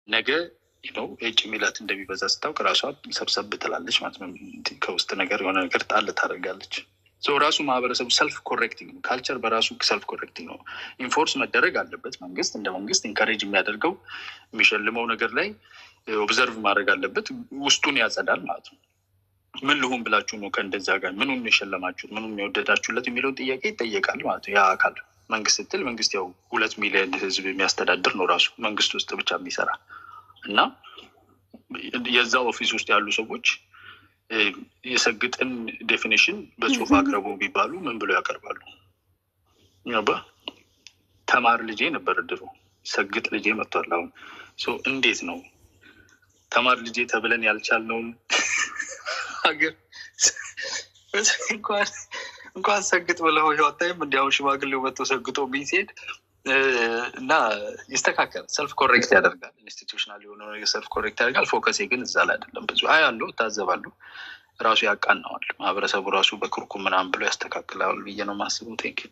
ነገ ነው እጭ ሚላት እንደሚበዛ ስታውቅ ራሷ ሰብሰብ ትላለች ማለት ነው። ከውስጥ ነገር የሆነ ነገር ጣል ታደርጋለች። ራሱ ማህበረሰቡ ሰልፍ ኮሬክቲንግ ነው። ካልቸር በራሱ ሰልፍ ኮሬክቲንግ ነው። ኢንፎርስ መደረግ አለበት። መንግስት እንደ መንግስት ኢንካሬጅ የሚያደርገው የሚሸልመው ነገር ላይ ኦብዘርቭ ማድረግ አለበት። ውስጡን ያጸዳል ማለት ነው። ምን ልሁን ብላችሁ ነው ከእንደዛ ጋር ምኑን የሸለማችሁት ምኑን የወደዳችሁለት የሚለውን ጥያቄ ይጠየቃል ማለት ነው። ያ አካል መንግስት ስትል መንግስት ያው 2 ሚሊዮን ህዝብ የሚያስተዳድር ነው። ራሱ መንግስት ውስጥ ብቻ የሚሰራ እና የዛ ኦፊስ ውስጥ ያሉ ሰዎች የሰግጥን ዴፊኒሽን በጽሁፍ አቅርቡ ቢባሉ ምን ብሎ ያቀርባሉ? ተማር ልጄ ነበር ድሮ፣ ሰግጥ ልጄ መጥቷል አሁን። እንዴት ነው ተማር ልጄ ተብለን ያልቻልነውን ሀገር እንኳን ሰግጥ ብለው ህይወታይም እንዲያው ሽማግሌው መጥቶ ሰግጦ ቢሄድ እና ይስተካከል። ሰልፍ ኮሬክት ያደርጋል። ኢንስቲቱሽናል የሆነ ሰልፍ ኮሬክት ያደርጋል። ፎከሴ ግን እዛ ላይ አይደለም። ብዙ አያለው፣ እታዘባለሁ። ራሱ ያቃናዋል። ማህበረሰቡ ራሱ በክርኩም ምናምን ብሎ ያስተካክላል ብዬ ነው የማስበው። ቴንክ ዩ።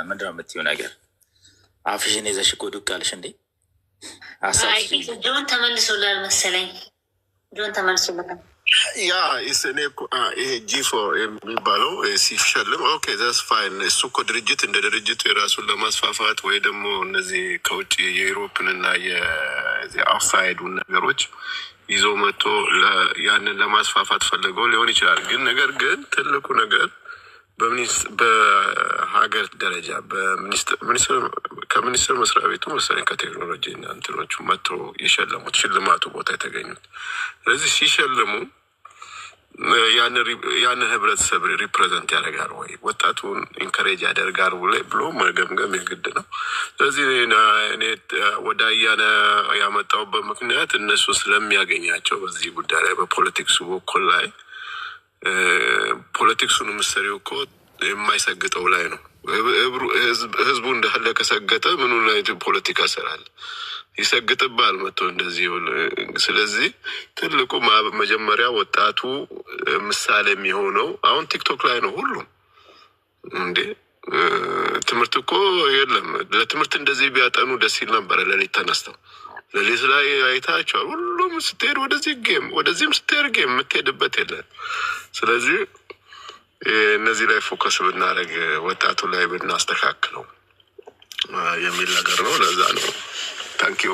ምንድን ነው የምትይው ነገር? አፍሽን ይዘሽ እኮ ዱቅ አልሽ እንዴ? ጆን ተመልሶላል መሰለኝ። ጆን ተመልሶላል። ያ እኔ ይሄ ጂፎ የሚባለው ሲሸልም ኦኬ ዘስ ፋይን። እሱ እኮ ድርጅት እንደ ድርጅቱ የራሱን ለማስፋፋት ወይ ደግሞ እነዚህ ከውጭ የዩሮፕንና የአውትሳይዱን ነገሮች ይዞ መጥቶ ያንን ለማስፋፋት ፈልገው ሊሆን ይችላል። ግን ነገር ግን ትልቁ ነገር በሀገር ደረጃ ከሚኒስትር መስሪያ ቤቱ መሰለኝ ከቴክኖሎጂ እና እንትኖቹ መጥቶ የሸለሙት ሽልማቱ ቦታ የተገኙት። ስለዚህ ሲሸልሙ ያንን ህብረተሰብ ሪፕሬዘንት ያደርጋል ወይ ወጣቱን ኢንከሬጅ ያደርጋል ብሎ መገምገም የግድ ነው። ስለዚህ እኔ ወደ አያነ ያመጣውበት ምክንያት እነሱ ስለሚያገኛቸው በዚህ ጉዳይ ላይ በፖለቲክሱ በኩል ላይ ፖለቲክሱን ምሰሪው እኮ የማይሰግጠው ላይ ነው። ህዝቡ እንዳለ ከሰገጠ ምኑ ላይ ፖለቲካ ሰራል? ይሰግጥባል መጥቶ እንደዚህ። ስለዚህ ትልቁ መጀመሪያ ወጣቱ ምሳሌ የሚሆነው አሁን ቲክቶክ ላይ ነው። ሁሉም እንዴ ትምህርት እኮ የለም። ለትምህርት እንደዚህ ቢያጠኑ ደስ ይል ነበረ። ሌሊት ተነስተው ሌሊት ላይ አይታቸዋል። ሁሉም ስትሄድ ወደዚህ ጌም፣ ወደዚህም ስትሄድ ጌም፣ የምትሄድበት የለን። ስለዚህ እነዚህ ላይ ፎከስ ብናደርግ ወጣቱ ላይ ብናስተካክለው የሚል ነገር ነው። ለዛ ነው ታንኪዩ።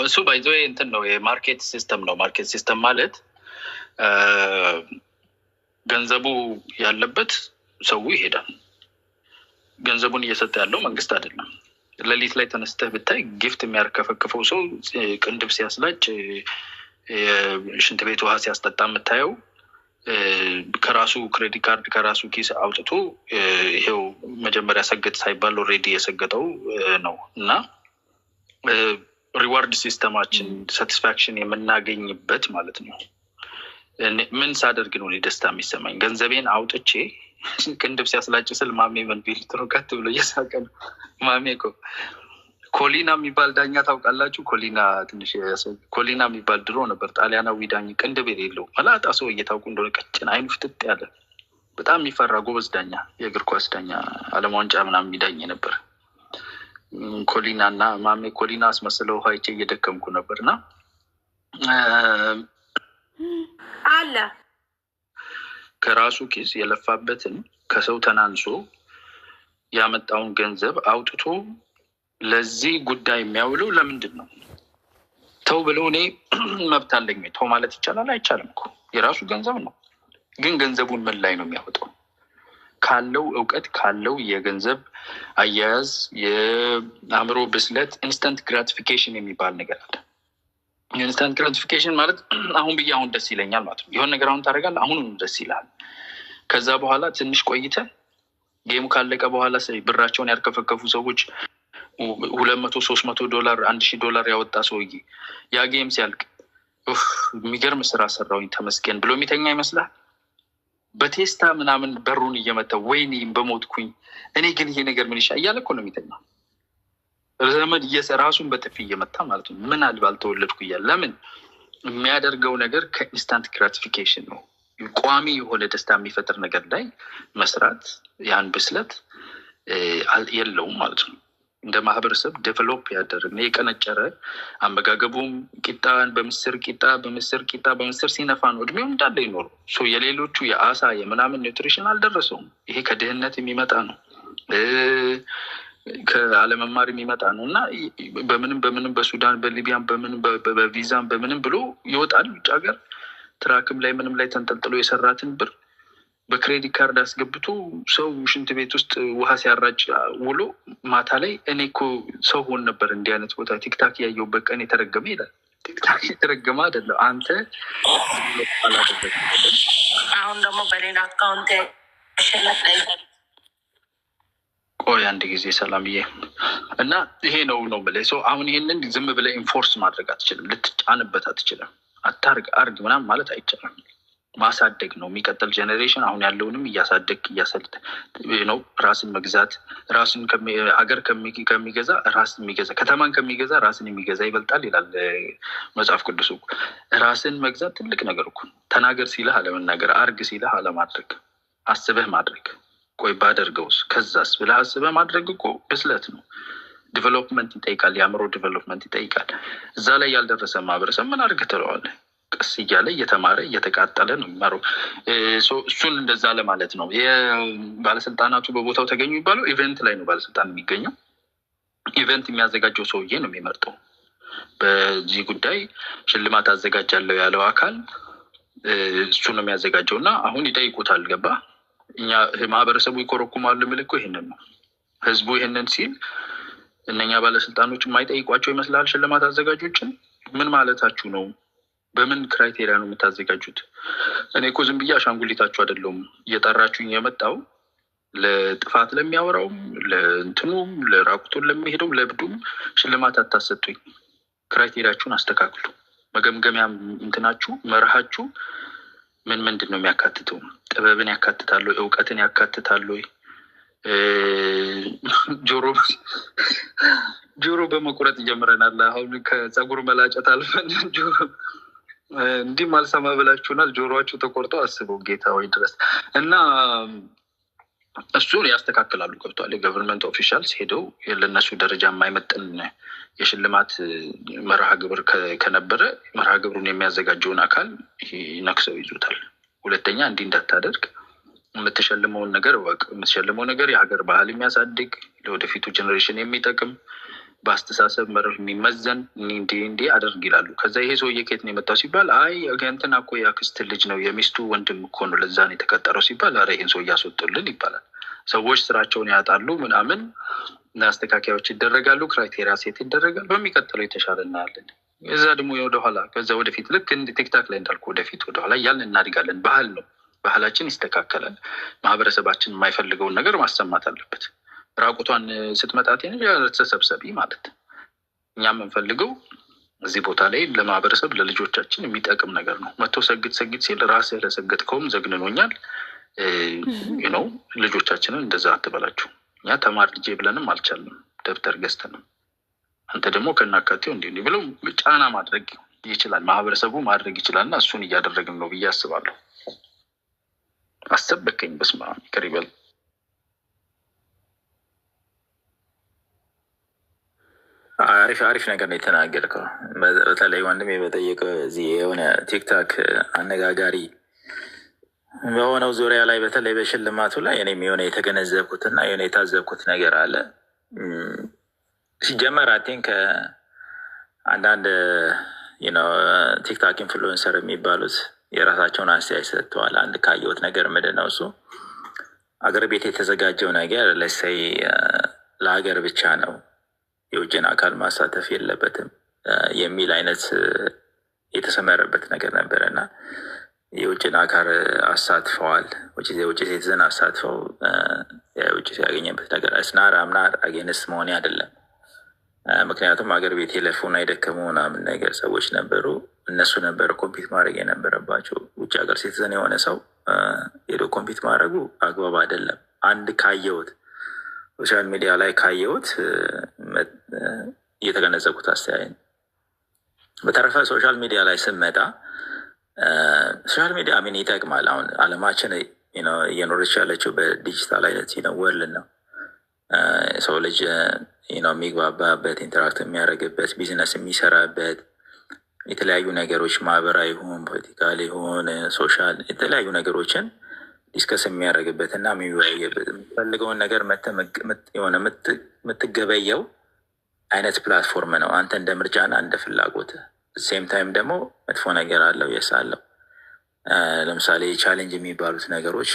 እሱ ባይዞ እንትን ነው የማርኬት ሲስተም ነው። ማርኬት ሲስተም ማለት ገንዘቡ ያለበት ሰው ይሄዳል። ገንዘቡን እየሰጠ ያለው መንግስት አይደለም። ሌሊት ላይ ተነስተህ ብታይ ጊፍት የሚያርከፈክፈው ሰው ቅንድብ ሲያስላጭ ሽንት ቤት ውሃ ሲያስጠጣ የምታየው ከራሱ ክሬዲት ካርድ ከራሱ ኪስ አውጥቶ ይሄው መጀመሪያ ሰገጥ ሳይባል ኦልሬዲ የሰገጠው ነው። እና ሪዋርድ ሲስተማችን ሳቲስፋክሽን የምናገኝበት ማለት ነው። ምን ሳደርግ ነው ደስታ የሚሰማኝ? ገንዘቤን አውጥቼ ቅንድብ ሲያስላጭ ስል ማሜ ምን ቢል ጥሩ ከት ብሎ እየሳቀ ነው። ማሜ እኮ ኮሊና የሚባል ዳኛ ታውቃላችሁ? ኮሊና የሚባል ድሮ ነበር ጣሊያናዊ ዳኛ፣ ቅንድብ የሌለው መላጣ ሰው እየታውቁ እንደሆነ ቀጭን አይኑ ፍጥጥ ያለ በጣም የሚፈራ ጎበዝ ዳኛ፣ የእግር ኳስ ዳኛ፣ ዓለም ዋንጫ ምናምን የሚዳኝ ነበር። ኮሊና እና ማሜ ኮሊና አስመስለው ሀይቼ እየደከምኩ ነበርና አለ ከራሱ ኪስ የለፋበትን ከሰው ተናንሶ ያመጣውን ገንዘብ አውጥቶ ለዚህ ጉዳይ የሚያውለው ለምንድን ነው? ተው ብለው እኔ መብት አለኝ ተው ማለት ይቻላል? አይቻልም እኮ የራሱ ገንዘብ ነው። ግን ገንዘቡን ምን ላይ ነው የሚያወጣው? ካለው እውቀት ካለው የገንዘብ አያያዝ የአእምሮ ብስለት ኢንስታንት ግራቲፊኬሽን የሚባል ነገር አለ። ኢንስታንት ግራቲፊኬሽን ማለት አሁን ብዬ አሁን ደስ ይለኛል ማለት ነው። የሆነ ነገር አሁን ታደርጋለህ፣ አሁን ደስ ይላል። ከዛ በኋላ ትንሽ ቆይተህ ጌሙ ካለቀ በኋላ ብራቸውን ያርከፈከፉ ሰዎች $200-300 $1,000 ያወጣ ሰውዬ ያ ጌም ሲያልቅ የሚገርም ስራ ሰራውኝ ተመስገን ብሎ የሚተኛ ይመስላል? በቴስታ ምናምን በሩን እየመታ ወይኔ በሞትኩኝ እኔ ግን ይሄ ነገር ምን ይሻ እያለ እኮ ነው የሚተኛ። ዘመድ ራሱን በጥፊ እየመታ ማለት ነው። ምን አልባል ተወለድኩ እያለ ለምን የሚያደርገው ነገር ከኢንስታንት ግራቲፊኬሽን ነው። ቋሚ የሆነ ደስታ የሚፈጥር ነገር ላይ መስራት ያን ብስለት የለውም ማለት ነው። እንደ ማህበረሰብ ዴቨሎፕ ያደረግ የቀነጨረ አመጋገቡም ቂጣን በምስር በምስር ሲነፋ ነው እድሜው እንዳለ ይኖሩ። የሌሎቹ የአሳ የምናምን ኒውትሪሽን አልደረሰውም። ይሄ ከድህነት የሚመጣ ነው፣ ከአለመማር የሚመጣ ነው። እና በምንም በሱዳን በሊቢያን በቪዛም በምንም ብሎ ይወጣል ውጭ ሀገር ትራክም ላይ ምንም ላይ ተንጠልጥሎ የሰራትን ብር በክሬዲት ካርድ አስገብቶ ሰው ሽንት ቤት ውስጥ ውሃ ሲያራጭ ውሎ ማታ ላይ እኔ እኮ ሰው ሆን ነበር እንዲህ አይነት ቦታ ቲክታክ ያየሁበት ቀን የተረገመ ይላል። ቲክታክ የተረገመ አይደለም አንተ አሁን ደግሞ በሌላ አካውንት ቆይ አንድ ጊዜ ሰላምዬ እና ይሄ ነው ብለህ ሰው አሁን ይሄንን ዝም ብለህ ኢንፎርስ ማድረግ አትችልም፣ ልትጫንበት አትችልም። አታርግ አርግ ምናምን ማለት አይቻልም። ማሳደግ ነው የሚቀጥል ጀኔሬሽን። አሁን ያለውንም እያሳደግ እያሰልጥ ነው። ራስን መግዛት ራስን ሀገር ከሚገዛ ራስን የሚገዛ ከተማን ከሚገዛ ራስን የሚገዛ ይበልጣል ይላል መጽሐፍ ቅዱስ። ራስን መግዛት ትልቅ ነገር እኮ። ተናገር ሲልህ አለመናገር፣ አርግ ሲልህ አለማድረግ፣ አስበህ ማድረግ። ቆይ ባደርገውስ ከዛስ ብለህ አስበህ ማድረግ እኮ ብስለት ነው። ዲቨሎፕመንት ይጠይቃል፣ የአእምሮ ዲቨሎፕመንት ይጠይቃል። እዛ ላይ ያልደረሰ ማህበረሰብ ምን አድርግ ትለዋለህ? ቀስ እያለ እየተማረ እየተቃጠለ ነው የሚማረው። እሱን እንደዛ ለማለት ነው። ባለስልጣናቱ በቦታው ተገኙ የሚባለው ኢቨንት ላይ ነው ባለስልጣን የሚገኘው። ኢቨንት የሚያዘጋጀው ሰውዬ ነው የሚመርጠው። በዚህ ጉዳይ ሽልማት አዘጋጃለሁ ያለው አካል እሱ ነው የሚያዘጋጀው። እና አሁን ይጠይቁታል። ገባ እኛ ማህበረሰቡ ይኮረኩማሉ የሚል እኮ ይሄንን ነው። ህዝቡ ይሄንን ሲል እነኛ ባለስልጣኖች የማይጠይቋቸው ይመስላል ሽልማት አዘጋጆችን። ምን ማለታችሁ ነው? በምን ክራይቴሪያ ነው የምታዘጋጁት? እኔ እኮ ዝም ብዬ አሻንጉሊታችሁ አይደለሁም እየጠራችሁኝ የመጣው ለጥፋት ለሚያወራውም ለእንትኑም ለራቁቱን ለሚሄደውም ለብዱም ሽልማት አታሰጡኝ። ክራይቴሪያችሁን አስተካክሉ። መገምገሚያ እንትናችሁ መርሃችሁ ምንድን ነው የሚያካትተው? ጥበብን ያካትታሉ? እውቀትን ያካትታሉ? ጆሮ በመቁረጥ ጀምረናል። አሁን ከፀጉር መላጨት አልፈን ጆሮ እንዲህም አልሰማ ብላችሁናል። ጆሮአችሁ ተቆርጦ አስበው ጌታ ወይ ድረስ እና እሱን ያስተካክላሉ። ገብቷል። የገቨርንመንት ኦፊሻልስ ሄደው ለነሱ ደረጃ የማይመጥን የሽልማት መርሃ ግብር ከነበረ መርሃ ግብሩን የሚያዘጋጀውን አካል ነክሰው ይዙታል። ሁለተኛ እንዲህ እንዳታደርግ፣ የምትሸልመውን ነገር እወቅ። የምትሸልመው ነገር የሀገር ባህል የሚያሳድግ ለወደፊቱ ጀኔሬሽን የሚጠቅም በአስተሳሰብ መርህ የሚመዘን እንዲህ አደርግ ይላሉ። ከዛ ይሄ ሰውዬ ከየት ነው የመጣው ሲባል አይ እንትና እኮ የአክስት ልጅ ነው የሚስቱ ወንድም እኮ ነው ለዛ ነው የተቀጠረው ሲባል ኧረ ይህን ሰው እያስወጡልን ይባላል። ሰዎች ስራቸውን ያጣሉ ምናምን፣ አስተካካዮች ይደረጋሉ፣ ክራይቴሪያ ሴት ይደረጋል። በሚቀጥለው የተሻለ እናያለን። እዛ ደግሞ ወደኋላ ከዛ ወደፊት ልክ እንደ ቲክታክ ላይ እንዳልኩ ወደፊት ወደኋላ እያልን እናድጋለን። ባህል ነው፣ ባህላችን ይስተካከላል። ማህበረሰባችን የማይፈልገውን ነገር ማሰማት አለበት። ራቁቷን ስትመጣት ተሰብሰቢ ማለት እኛ የምንፈልገው እዚህ ቦታ ላይ ለማህበረሰብ ለልጆቻችን የሚጠቅም ነገር ነው። መቶ ሰግድ ሲል ራስህ ለሰገድከውም ዘግንኖኛል ነው። ልጆቻችንን እንደዛ አትበላችሁ። እኛ ተማር ልጄ ብለንም አልቻልንም፣ ደብተር ገዝተንም። አንተ ደግሞ ከናካቴው እንዲህ ብለው ጫና ማድረግ ይችላል፣ ማህበረሰቡ ማድረግ ይችላል። እና እሱን እያደረግን ነው ብዬ አስባለሁ። አሰበከኝ በስመ አብ ይቅር ይበል። አሪፍ ነገር ነው የተናገርከው። በተለይ ወንድሜ በጠየቀው እዚህ የሆነ ቲክታክ አነጋጋሪ በሆነው ዙሪያ ላይ በተለይ በሽልማቱ ላይ እኔም የሆነ የተገነዘብኩትና የሆነ የታዘብኩት ነገር አለ። ሲጀመር አቴን ከአንዳንድ ቲክታክ ኢንፍሉዌንሰር የሚባሉት የራሳቸውን አስተያየት ሰጥተዋል። አንድ ካየሁት ነገር ምንድን ነው እሱ አገር ቤት የተዘጋጀው ነገር ለሰይ ለሀገር ብቻ ነው፣ የውጭን አካል ማሳተፍ የለበትም የሚል አይነት የተሰመረበት ነገር ነበረ እና የውጭን አካል አሳትፈዋል። የውጭ ሴትዝን አሳትፈው የውጭ ያገኘበት ነገር እስናር አምናር አጌንስት መሆኔ አይደለም። ምክንያቱም ሀገር ቤት የለፉና የደከሙ ምናምን ነገር ሰዎች ነበሩ። እነሱ ነበረ ኮምፒት ማድረግ የነበረባቸው። ውጭ ሀገር ሴትዝን የሆነ ሰው ሄዶ ኮምፒት ማድረጉ አግባብ አይደለም። አንድ ካየሁት ሶሻል ሚዲያ ላይ ካየሁት እየተገነዘብኩት አስተያየት በተረፈ ሶሻል ሚዲያ ላይ ስመጣ ሶሻል ሚዲያ ምን ይጠቅማል? አሁን አለማችን እየኖረች ያለችው በዲጂታል አይነት ወርልድ ነው። ሰው ልጅ የሚግባባበት፣ ኢንተራክት የሚያደርግበት፣ ቢዝነስ የሚሰራበት፣ የተለያዩ ነገሮች ማህበራዊ ይሁን ፖለቲካል ይሁን ሶሻል የተለያዩ ነገሮችን ዲስከስ የሚያደርግበት እና የሚወያየበት የምትፈልገውን ነገር የሆነ የምትገበየው አይነት ፕላትፎርም ነው። አንተ እንደ ምርጫና እንደ ፍላጎት ሴም ታይም ደግሞ መጥፎ ነገር አለው የስ አለው። ለምሳሌ ቻሌንጅ የሚባሉት ነገሮች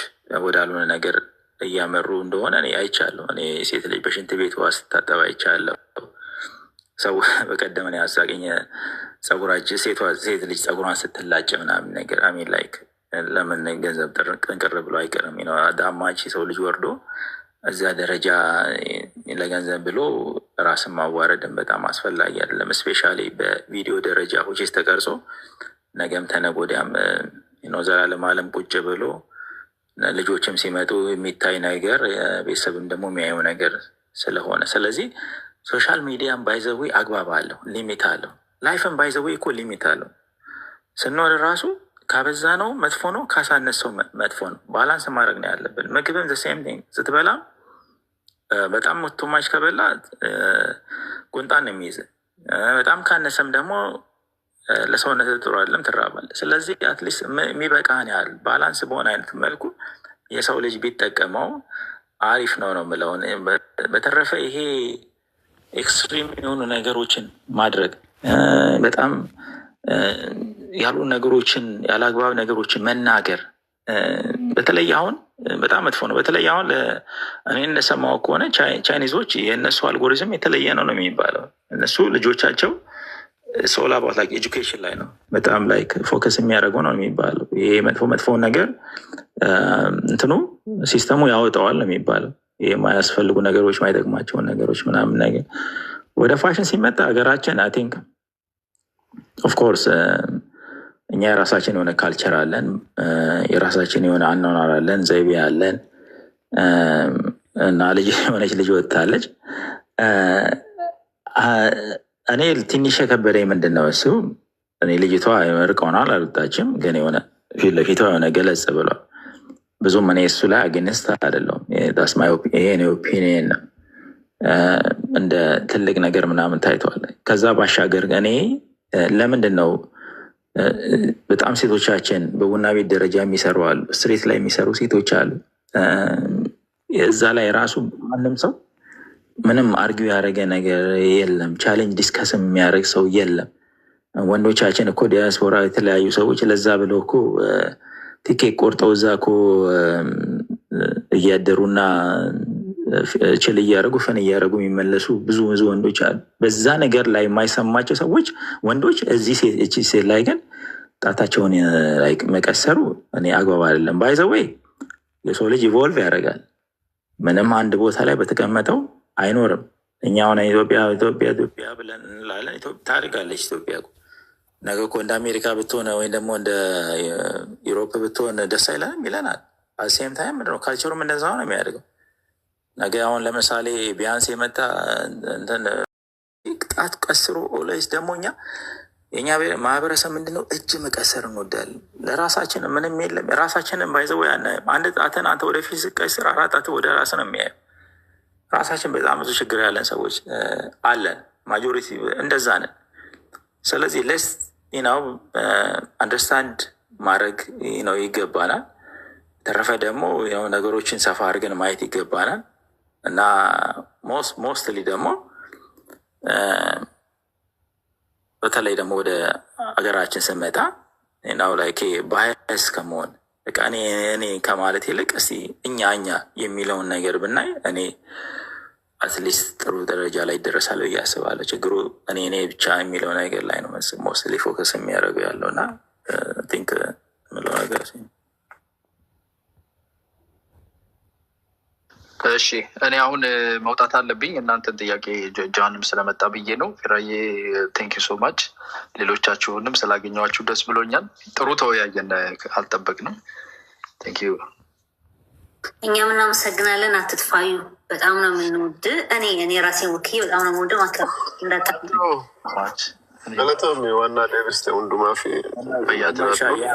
ወዳልሆነ ነገር እያመሩ እንደሆነ እኔ አይቻለሁ። እኔ ሴት ልጅ በሽንት ቤት ውሃ ስታጠብ አይቻለሁ። ሰው በቀደም እኔ አሳገኘ ሴት ልጅ ጸጉሯን ስትላጭ ምናምን ነገር አሚን ላይክ ለምን ገንዘብ ጥንቅር ብሎ አይቀርም? ዳማች ሰው ልጅ ወርዶ እዚያ ደረጃ ለገንዘብ ብሎ ራስን ማዋረድን በጣም አስፈላጊ አይደለም። ስፔሻሊ በቪዲዮ ደረጃ ሁቼስ ተቀርጾ ነገም ተነገ ወዲያም ዘላለም ዓለም ቁጭ ብሎ ልጆችም ሲመጡ የሚታይ ነገር ቤተሰብም ደግሞ የሚያየው ነገር ስለሆነ ስለዚህ ሶሻል ሚዲያን ባይዘዌ አግባብ አለው፣ ሊሚት አለው። ላይፍን ባይዘዌ እኮ ሊሚት አለው። ስንኖር ራሱ ካበዛ ነው መጥፎ ነው፣ ካሳነሰው መጥፎ ነው። ባላንስ ማድረግ ነው ያለብን። ምግብን ዘሴም ቲንግ ስትበላ በጣም ሞቶማች ከበላ ቁንጣን ነው የሚይዝ። በጣም ካነሰም ደግሞ ለሰውነት ጥሩ አይደለም፣ ትራባለህ። ስለዚህ አትሊስት የሚበቃን ያህል ባላንስ በሆነ አይነት መልኩ የሰው ልጅ ቢጠቀመው አሪፍ ነው የምለው። በተረፈ ይሄ ኤክስትሪም የሆኑ ነገሮችን ማድረግ በጣም ያሉ ነገሮችን ያለ አግባብ ነገሮችን መናገር በተለይ አሁን በጣም መጥፎ ነው። በተለይ አሁን እኔ እንደሰማው ከሆነ ቻይኒዞች የእነሱ አልጎሪዝም የተለየ ነው የሚባለው። እነሱ ልጆቻቸው ሶል አባውት ላይክ ኤጁኬሽን ላይ ነው በጣም ላይክ ፎከስ የሚያደርገው ነው የሚባለው። ይሄ መጥፎውን ነገር እንትኑ ሲስተሙ ያወጣዋል ነው የሚባለው። ይሄ የማያስፈልጉ ነገሮች ማይጠቅማቸውን ነገሮች ምናምን ነገር ወደ ፋሽን ሲመጣ ሀገራችን አይ ቲንክ ኦፍኮርስ እኛ የራሳችን የሆነ ካልቸር አለን፣ የራሳችን የሆነ አኗኗር አለን፣ ዘይቤ አለን እና ልጅ የሆነች ልጅ ወጥታለች። እኔ ትንሽ የከበደኝ ምንድን ነው እሱ እኔ ልጅቷ ርቀውናል አልወጣችም፣ ግን የሆነ ፊት ለፊቷ የሆነ ገለጽ ብሏል። ብዙም እኔ እሱ ላይ አግንስት አይደለሁም። ይሄ ኦፒኒየን ነው፣ እንደ ትልቅ ነገር ምናምን ታይተዋል። ከዛ ባሻገር እኔ ለምንድን ነው በጣም ሴቶቻችን በቡና ቤት ደረጃ የሚሰሩ አሉ፣ ስትሬት ላይ የሚሰሩ ሴቶች አሉ። እዛ ላይ ራሱ ማንም ሰው ምንም አርጊው ያደረገ ነገር የለም፣ ቻሌንጅ ዲስከስ የሚያደርግ ሰው የለም። ወንዶቻችን እኮ ዲያስፖራ የተለያዩ ሰዎች ለዛ ብለው እኮ ቲኬት ቆርጠው እዛ እኮ እያደሩና ችል እያደረጉ ፈን እያደረጉ የሚመለሱ ብዙ ወንዶች አሉ። በዛ ነገር ላይ የማይሰማቸው ሰዎች ወንዶች እዚህ ሴት ላይ ግን ጣታቸውን መቀሰሩ እኔ አግባብ አይደለም። ባይዘወይ የሰው ልጅ ኢቮልቭ ያደርጋል። ምንም አንድ ቦታ ላይ በተቀመጠው አይኖርም። እኛ ሆነ ኢትዮጵያ ብለን እንላለን። ታድጋለች ኢትዮጵያ። ነገ እኮ እንደ አሜሪካ ብትሆነ ወይም ደግሞ እንደ ዩሮፕ ብትሆን ደስ አይለንም ይለናል። አሴም ታይም ምንድነው ካልቸሩም እንደዛ ነው የሚያደርገው። ነገ አሁን ለምሳሌ ቢያንስ የመጣ ጣት ቀስሮ ኦላይስ ደግሞ የኛ ማህበረሰብ ምንድነው እጅ መቀሰር እንወዳለን። ለራሳችን ምንም የለም። ራሳችንን ባይዘው አንድ ጣትን አንተ ወደፊት ስቀስር 4 ጣት ወደ ራስ ነው የሚያየው። ራሳችን በጣም ብዙ ችግር ያለን ሰዎች አለን። ማጆሪቲ እንደዛ ነን። ስለዚህ ለስ አንደርስታንድ ማድረግ ይገባናል። ተረፈ ደግሞ ነገሮችን ሰፋ አድርገን ማየት ይገባናል እና ሞስትሊ ደግሞ በተለይ ደግሞ ወደ ሀገራችን ስመጣ ናው ላይ ባያስ ከመሆን እኔ ከማለት ይልቅ እስቲ እኛ የሚለውን ነገር ብናይ እኔ አትሊስት ጥሩ ደረጃ ላይ ይደረሳል ብዬ አስባለሁ። ችግሩ እኔ ብቻ የሚለው ነገር ላይ ነው ሞስትሊ ፎከስ የሚያደርገው ያለው እና ቲንክ ምለው ነገር። እሺ እኔ አሁን መውጣት አለብኝ። እናንተን ጥያቄ ጃንም ስለመጣ ብዬ ነው። ፊራዬ ቴንክ ዩ ሶ ማች። ሌሎቻችሁንም ስላገኘኋችሁ ደስ ብሎኛል። ጥሩ ተወያየን፣ አልጠበቅንም። ቴንክ ዩ። እኛም እናመሰግናለን። አትጥፋዩ። በጣም ነው የምንወድ። እኔ ራሴን ወክዬ በጣም ነው የምወደው። ማከብ እንዳጣ ገለታም ዋና ደብስተ ወንዱ ማፊ በያጅራት ነው። ሻያ